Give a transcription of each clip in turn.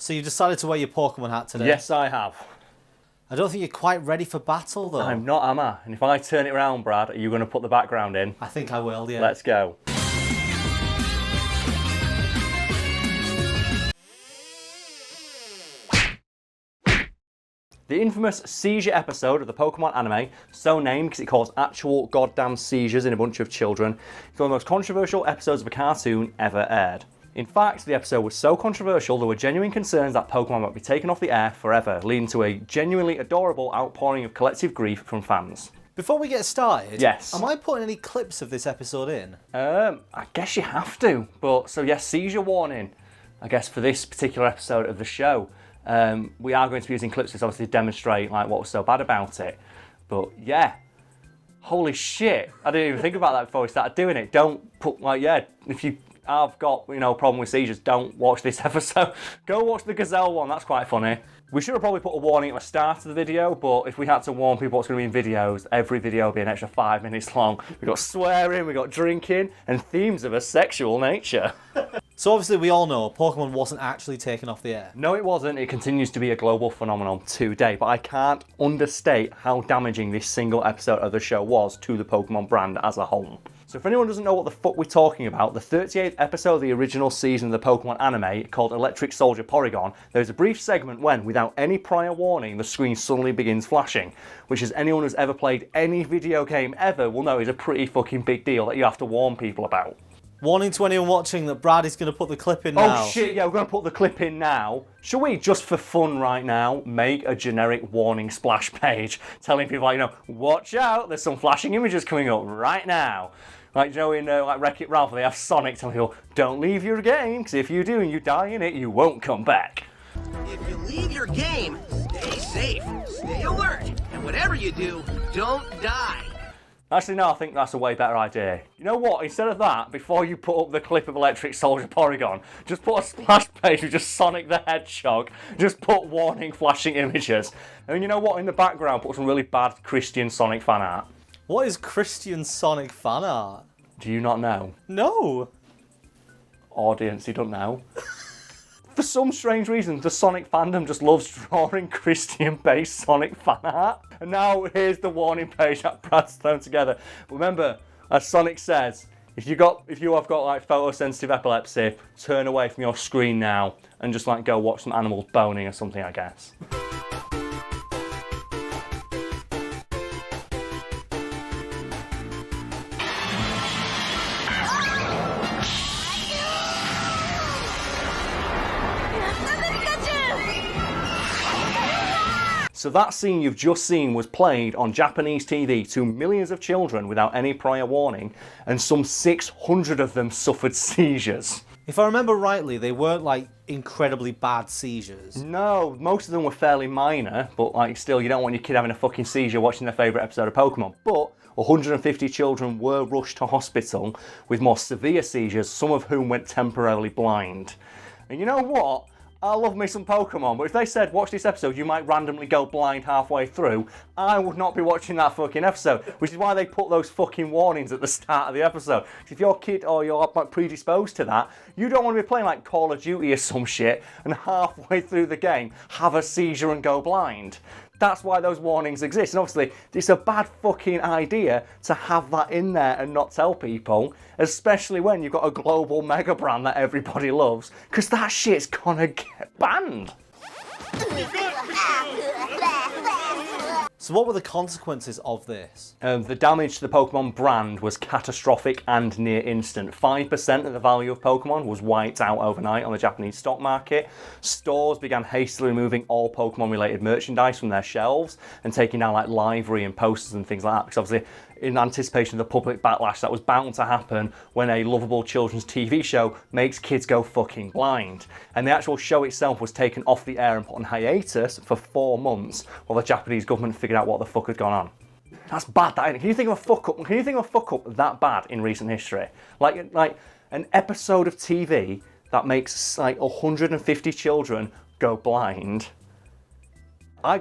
So you decided to wear your Pokémon hat today? Yes, I have. I don't think you're quite ready for battle, though. I'm not, am I? And if I turn it around, Brad, are you going to put the background in? I think I will, yeah. Let's go. The infamous seizure episode of the Pokemon anime, so named because it caused actual goddamn seizures in a bunch of children, is one of the most controversial episodes of a cartoon ever aired. In fact, the episode was so controversial there were genuine concerns that Pokemon might be taken off the air forever, leading to a genuinely adorable outpouring of collective grief from fans. Before we get started, yes. Am I putting any clips of this episode in? I guess you have to, but so yes, seizure warning, I guess for this particular episode of the show. We are going to be using clips to obviously demonstrate like what was so bad about it. But yeah, holy shit, I didn't even think about that before we started doing it. Don't put if you have got problem with seizures, don't watch this episode. Go watch the Gazelle one, that's quite funny. We should have probably put a warning at the start of the video, but if we had to warn people what's going to be in videos, every video will be an extra 5 minutes long. We've got swearing, we've got drinking, and themes of a sexual nature. So obviously we all know Pokemon wasn't actually taken off the air. No, it wasn't. It continues to be a global phenomenon today, but I can't understate how damaging this single episode of the show was to the Pokemon brand as a whole. So if anyone doesn't know what the fuck we're talking about, the 38th episode of the original season of the Pokemon anime, called Electric Soldier Porygon, there's a brief segment when, without any prior warning, the screen suddenly begins flashing, which as anyone who's ever played any video game ever will know is a pretty fucking big deal that you have to warn people about. Warning to anyone watching that Brad is going to put the clip in now. Oh shit, yeah, we're going to put the clip in now. Shall we, just for fun right now, make a generic warning splash page telling people, watch out, there's some flashing images coming up right now. Like, in Wreck-It Ralph, they have Sonic telling people, don't leave your game, because if you do and you die in it, you won't come back. If you leave your game, stay safe, stay alert, and whatever you do, don't die. Actually, no, I think that's a way better idea. You know what? Instead of that, before you put up the clip of Electric Soldier Porygon, just put a splash page with just Sonic the Hedgehog, just put warning flashing images. And you know what? In the background, put some really bad Christian Sonic fan art. What is Christian Sonic fan art? Do you not know? No. Audience, you don't know. For some strange reason, the Sonic fandom just loves drawing Christian-based Sonic fan art. And now here's the warning page that Brad's thrown together. But remember, as Sonic says, if you have got like photosensitive epilepsy, turn away from your screen now and just go watch some animals boning or something, I guess. So that scene you've just seen was played on Japanese TV to millions of children without any prior warning, and some 600 of them suffered seizures. If I remember rightly, they weren't incredibly bad seizures. No, most of them were fairly minor, but still, you don't want your kid having a fucking seizure watching their favourite episode of Pokemon. But 150 children were rushed to hospital with more severe seizures, some of whom went temporarily blind. And you know what? I love me some Pokemon, but if they said, watch this episode, you might randomly go blind halfway through, I would not be watching that fucking episode, which is why they put those fucking warnings at the start of the episode. If you're a kid or you're predisposed to that, you don't want to be playing Call of Duty or some shit, and halfway through the game, have a seizure and go blind. That's why those warnings exist. And obviously, it's a bad fucking idea to have that in there and not tell people, especially when you've got a global mega brand that everybody loves, because that shit's gonna get banned. So what were the consequences of this? The damage to the Pokemon brand was catastrophic and near instant. 5% of the value of Pokemon was wiped out overnight on the Japanese stock market. Stores began hastily removing all Pokemon-related merchandise from their shelves and taking down livery and posters and things like that, because obviously in anticipation of the public backlash that was bound to happen when a lovable children's TV show makes kids go fucking blind. And the actual show itself was taken off the air and put on hiatus for 4 months while the Japanese government figured out what the fuck had gone on. That's bad, that, isn't it? Can you think of a fuck up that bad in recent history? Like an episode of TV that makes 150 children go blind. I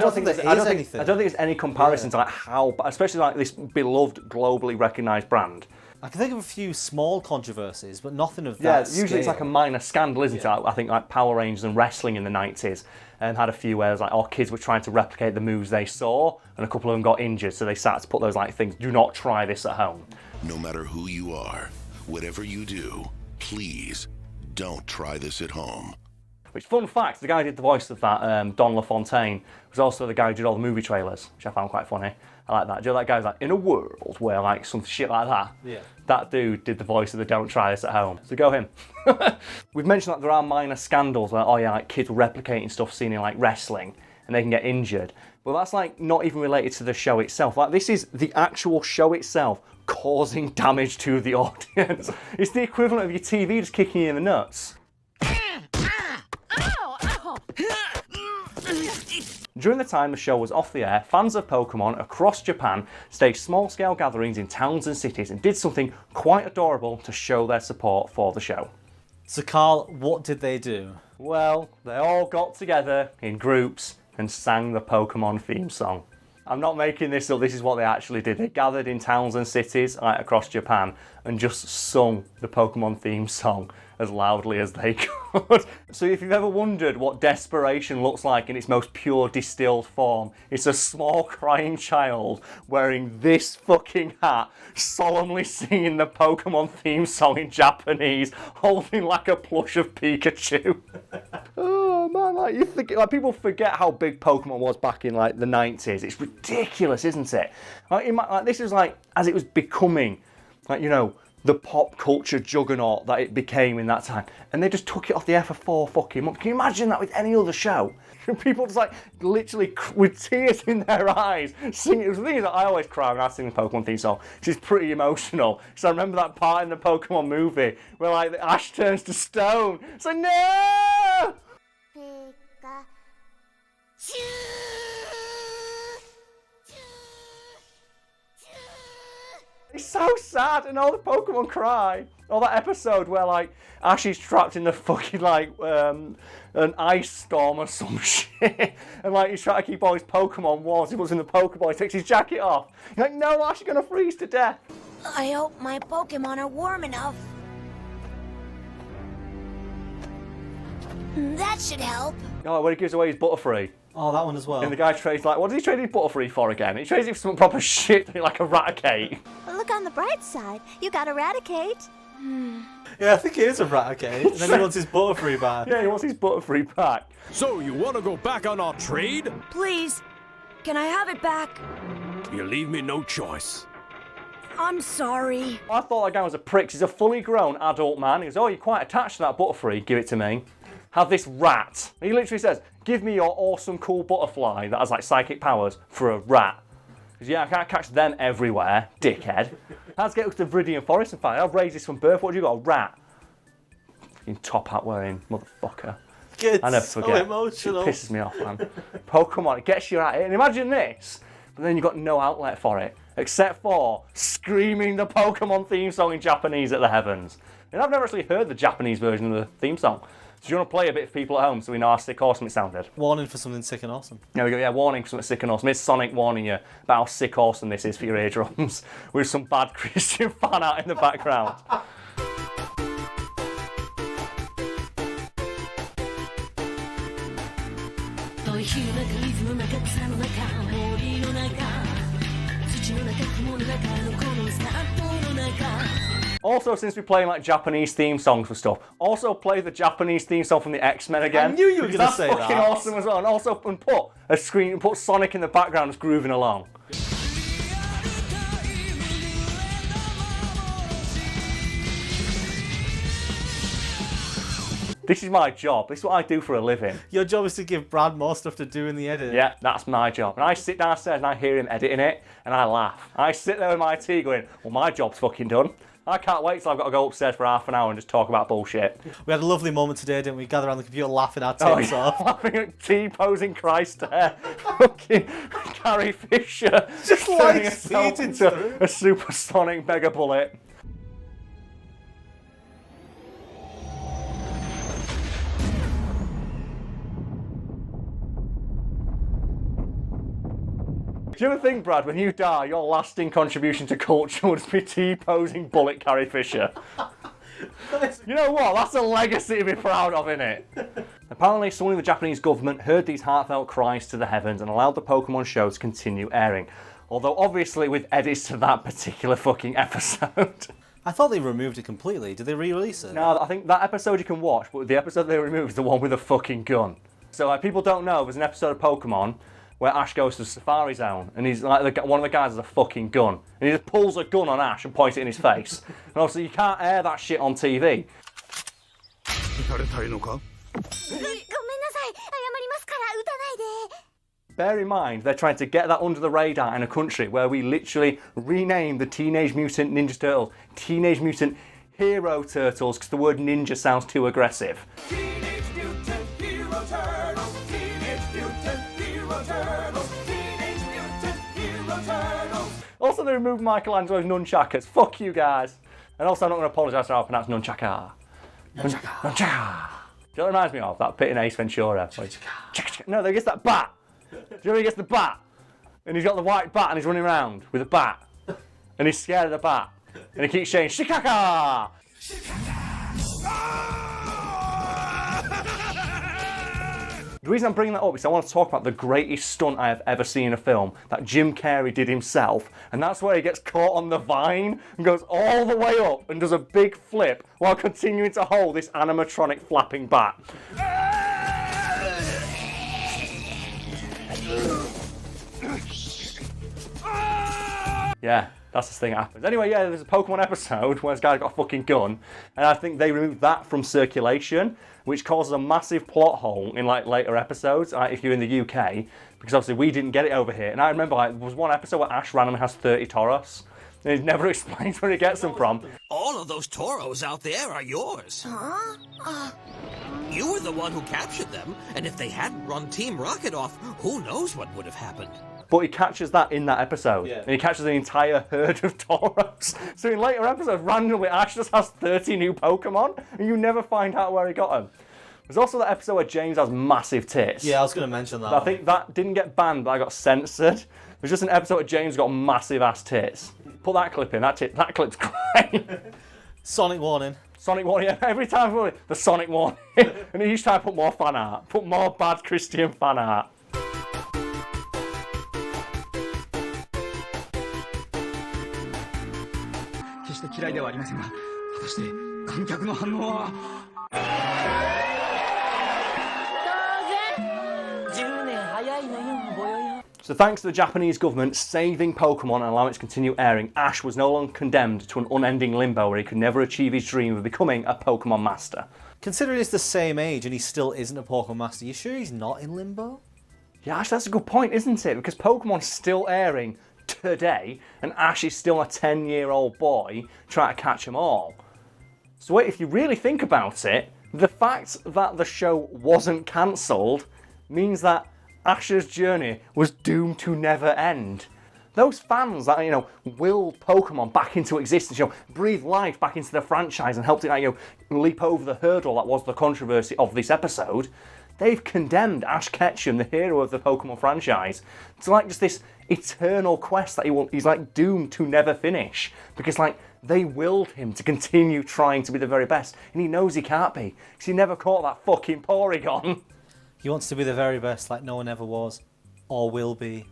don't think there's any comparison to how, especially this beloved, globally recognised brand. I can think of a few small controversies, but nothing of Yeah, that usually it's like a scale. minor scandal, isn't it? I think like Power Rangers and wrestling in the 90s had a few where it was like, kids were trying to replicate the moves they saw, and a couple of them got injured, so they started to put those like things, do not try this at home. No matter who you are, whatever you do, please don't try this at home. Which, fun fact, the guy who did the voice of that, Don LaFontaine, was also the guy who did all the movie trailers, which I found quite funny. I like that. Do you know that guy's like, in a world where like some shit like that? Yeah. That dude did the voice of the Don't Try This at Home. So go him. We've mentioned that there are minor scandals where, like kids were replicating stuff seen in like wrestling and they can get injured. But that's like not even related to the show itself. Like this is the actual show itself causing damage to the audience. It's the equivalent of your TV just kicking you in the nuts. During the time the show was off the air, fans of Pokémon across Japan staged small-scale gatherings in towns and cities and did something quite adorable to show their support for the show. So, Karl, what did they do? Well, they all got together in groups and sang the Pokémon theme song. I'm not making this up, this is what they actually did. They gathered in towns and cities across Japan and just sung the Pokémon theme song as loudly as they could. So if you've ever wondered what desperation looks like in its most pure distilled form, it's a small crying child wearing this fucking hat, solemnly singing the Pokémon theme song in Japanese, holding like a plush of Pikachu. Oh man, like people forget how big Pokemon was back in like the 90s. It's ridiculous, isn't it? This is like as it was becoming, like, you know, the pop culture juggernaut that it became in that time, and they just took it off the air for 4 fucking months. Can you imagine that with any other show? People just like literally with tears in their eyes singing. The thing is that I always cry when I sing the Pokemon theme song, which is pretty emotional. So I remember that part in the Pokemon movie where like the Ash turns to stone. It's like no. It's so sad, and all the Pokemon cry. Or that episode where like Ash is trapped in the fucking like an ice storm or some shit, and like he's trying to keep all his Pokemon warm. He puts in the Pokeball, he takes his jacket off. You're like, no, Ash, you're gonna freeze to death. I hope my Pokemon are warm enough. That should help. Oh, when he gives away his Butterfree. Oh, that one as well. And the guy trades like, what does he trade his Butterfree for again? He trades it for some proper shit, like Eradicate. Look on the bright side. You got Eradicate. Yeah, I think it is a Raticate. And then he wants his Butterfree back. Yeah, he wants his Butterfree back. So, you want to go back on our trade? Please, can I have it back? You leave me no choice. I'm sorry. I thought that guy was a prick. He's a fully grown adult man. He goes, oh, you're quite attached to that Butterfree. Give it to me. Have this rat. He literally says, give me your awesome cool butterfly that has like psychic powers for a rat. Because yeah, I can't catch them everywhere, dickhead. Let's get up to Viridian Forest and find. I've raised this from birth. What do you got? A rat. Fucking top hat wearing motherfucker. It's I never so forget. emotional. It pisses me off, man. Pokemon, it gets you at it. And imagine this, but then you've got no outlet for it, except for screaming the Pokemon theme song in Japanese at the heavens. And I've never actually heard the Japanese version of the theme song. So do you want to play a bit for people at home so we know how sick awesome it sounded? Warning for something sick and awesome. There we go, yeah, warning for something sick and awesome. It's Sonic warning you about how sick awesome this is for your eardrums with some bad Christian fan art in the background. Also, since we're playing like Japanese theme songs for stuff, also play the Japanese theme song from the X-Men again. I knew you were going to say that. That's fucking awesome as well. And also put a screen, put Sonic in the background just grooving along. This is my job. This is what I do for a living. Your job is to give Brad more stuff to do in the edit. Yeah, that's my job. And I sit downstairs and I hear him editing it and I laugh. I sit there with my tea going, well, my job's fucking done. I can't wait till I've got to go upstairs for half an hour and just talk about bullshit. We had a lovely moment today, didn't we? Gather around the computer laughing our tits off. Laughing at T-posing Christ there. Fucking Carrie Fisher. Just turning like herself speeding into through. a supersonic mega bullet. Do you ever think, Brad, when you die, your lasting contribution to culture would be T-posing bullet Carrie Fisher? You know what? That's a legacy to be proud of, innit? Apparently, someone in the Japanese government heard these heartfelt cries to the heavens and allowed the Pokemon show to continue airing. Although, obviously, with edits to that particular fucking episode. I thought they removed it completely. Did they re-release it? No, I think that episode you can watch, but the episode they removed is the one with the fucking gun. So, like, people don't know, there's an episode of Pokemon where Ash goes to the Safari Zone, and he's like, one of the guys has a fucking gun, and he just pulls a gun on Ash and points it in his face. And obviously, you can't air that shit on TV. Bear in mind, they're trying to get that under the radar in a country where we literally rename the Teenage Mutant Ninja Turtles Teenage Mutant Hero Turtles because the word ninja sounds too aggressive. Teenage Mutant Hero Turtles, Teenage Mutant Hero Turtles, Teenage Mutant Hero Turtles. Also, they removed Michelangelo's nunchakas. Fuck you guys. And also, I'm not going to apologise for how I pronounce nunchaka. Nunchaka. Do you know what it reminds me of? That bit in Ace Ventura. No, they gets that bat. Do you know he gets the bat? And he's got the white bat and he's running around with a bat. And he's scared of the bat. And he keeps saying, Shikaka! The reason I'm bringing that up is I want to talk about the greatest stunt I have ever seen in a film that Jim Carrey did himself, and that's where he gets caught on the vine and goes all the way up and does a big flip while continuing to hold this animatronic flapping bat. Yeah, that's the thing that happens. Anyway, yeah, there's a Pokemon episode where this guy's got a fucking gun, and I think they removed that from circulation, which causes a massive plot hole in like later episodes, if you're in the UK, because obviously we didn't get it over here. And I remember like there was one episode where Ash randomly has 30 Tauros, and he never explains where he gets them from. All of those Tauros out there are yours. Huh? You were the one who captured them, and if they hadn't run Team Rocket off, who knows what would have happened. But he catches that in that episode. Yeah. And he catches the entire herd of Tauros. So in later episodes, randomly, Ash just has 30 new Pokemon, and you never find out where he got them. There's also that episode where James has massive tits. Yeah, I was going to mention that. I think that didn't get banned, but I got censored. There's just an episode where James got massive ass tits. Put that clip in. That clip's great. Sonic warning. Sonic warning. Yeah, every time the Sonic warning. And each time put more fan art. Put more bad Christian fan art. So thanks to the Japanese government saving Pokemon and allowing it to continue airing, Ash was no longer condemned to an unending limbo where he could never achieve his dream of becoming a Pokemon master. Considering he's the same age and he still isn't a Pokemon master, you sure he's not in limbo? Yeah, Ash, that's a good point, isn't it? Because Pokemon's still airing today, and Ash is still a 10-year-old boy trying to catch them all. So if you really think about it, the fact that the show wasn't cancelled means that Ash's journey was doomed to never end. Those fans that, willed Pokemon back into existence, breathe life back into the franchise and helped it, leap over the hurdle that was the controversy of this episode, they've condemned Ash Ketchum, the hero of the Pokemon franchise, to like just this eternal quest that he's like doomed to never finish. Because they willed him to continue trying to be the very best, and he knows he can't be, because he never caught that fucking Porygon. He wants to be the very best like no one ever was, or will be.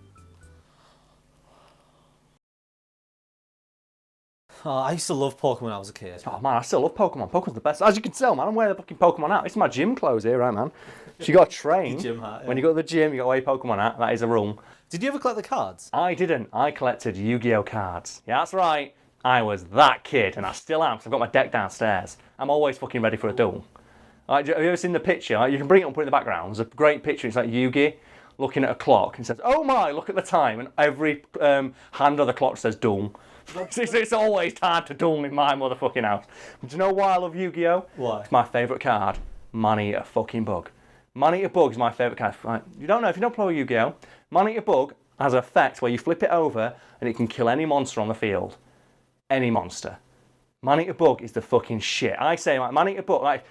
Oh, I used to love Pokemon when I was a kid. Oh man, I still love Pokemon. Pokemon's the best. As you can tell, man, I'm wearing the fucking Pokemon hat. It's my gym clothes here, right, man? So you got to train. Gym hat, yeah. When you go to the gym, you got to wear your Pokemon hat. That is a rule. Did you ever collect the cards? I didn't. I collected Yu-Gi-Oh cards. Yeah, that's right. I was that kid, and I still am, because I've got my deck downstairs. I'm always fucking ready for a duel. Have you ever seen the picture? You can bring it up and put it in the background. There's a great picture. It's like Yugi looking at a clock and says, "Oh my, look at the time." And every hand of the clock says duel. It's always time to duel in my motherfucking house. But do you know why I love Yu-Gi-Oh? Why? It's my favourite card. Man-Eater fucking Bug. Man-Eater Bug is my favourite card. Right. You don't know, if you don't play Yu-Gi-Oh, Man-Eater Bug has an effect where you flip it over and it can kill any monster on the field. Any monster. Man-Eater Bug is the fucking shit. I say, Man-Eater Bug,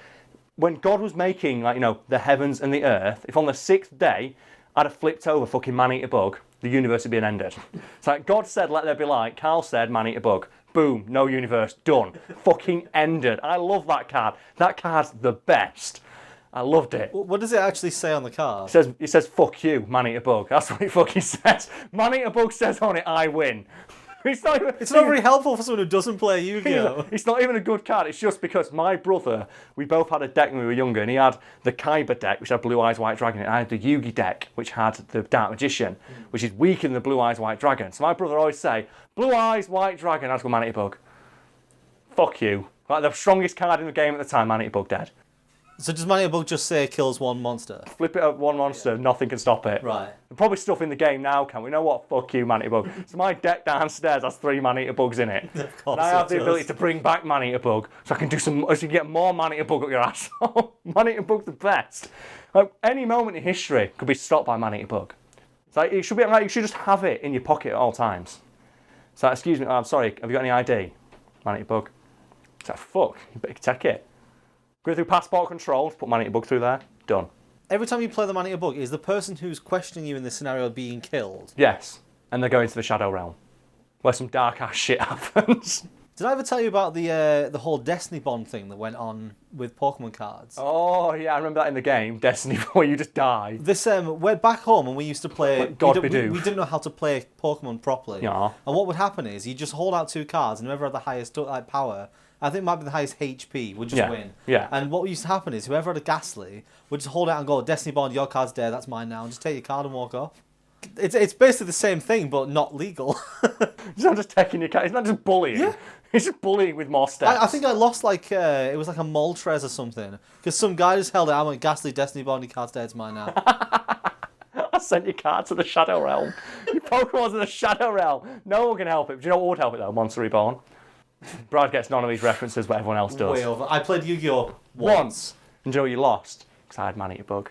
when God was making, the heavens and the earth, if on the 6th day, I'd have flipped over fucking man-eater bug, the universe would be ended. It's like, God said, let there be light. Karl said, man-eater bug. Boom, no universe, done. Fucking ended. I love that card. That card's the best. I loved it. What does it actually say on the card? It says fuck you, man-eater bug. That's what it fucking says. Man-eater bug says on it, I win. It's not very helpful for someone who doesn't play Yu-Gi-Oh! It's not even a good card. It's just because my brother, we both had a deck when we were younger, and he had the Kaiba deck, which had Blue Eyes White Dragon, and I had the Yugi deck, which had the Dark Magician, which is weaker than the Blue Eyes White Dragon. So my brother always say, Blue Eyes White Dragon. I'd go man-eater bug. Fuck you. Like the strongest card in the game at the time, man-eater bug dead. So does Man-Eater Bug just say it kills one monster? Flip it up one monster, nothing can stop it. Right. There's probably stuff in the game now, can we? Know what? Fuck you, man-eater bug. So my deck downstairs has 3 man-eater bugs in it. Of course and I have it the does. ability to bring back man-eater bug, so I can do so you can get more man-eater bug up your asshole. Man-eater bug's the best. Like, any moment in history could be stopped by man-eater bug. It's like, it should be like you should just have it in your pocket at all times. So excuse me, I'm sorry, have you got any ID? Man-eater bug. It's like, fuck, you better take it. Go through passport controls, put man-eater bug through there, done. Every time you play the Man-Eater Bug, is the person who's questioning you in this scenario being killed? Yes, and they go into the Shadow Realm, where some dark-ass shit happens. Did I ever tell you about the whole Destiny Bond thing that went on with Pokemon cards? Oh, yeah, I remember that in the game, Destiny, where you just die. This, we're back home and we used to play... Like God we Bidoof. didn't know how to play Pokemon properly. Yeah. And what would happen is, you just hold out 2 cards and whoever had the highest power... I think it might be the highest HP, would just win. Yeah. And what used to happen is whoever had a Ghastly would just hold out and go, Destiny Bond, your card's dead, that's mine now, and just take your card and walk off. It's basically the same thing, but not legal. It's not just taking your card, it's not just bullying. Yeah. It's just bullying with more steps. I think I lost it was like a Moltres or something. Because some guy just held it out and went, Ghastly, Destiny Bond, your card's dead, it's mine now. I sent your card to the Shadow Realm. Your Pokemon's in the Shadow Realm. No one can help it. Do you know what would help it though? Monster Reborn. Brad gets none of these references, but everyone else does. Way over. I played Yu-Gi-Oh! Once. And do you know what you lost? Because I had man-eater bug.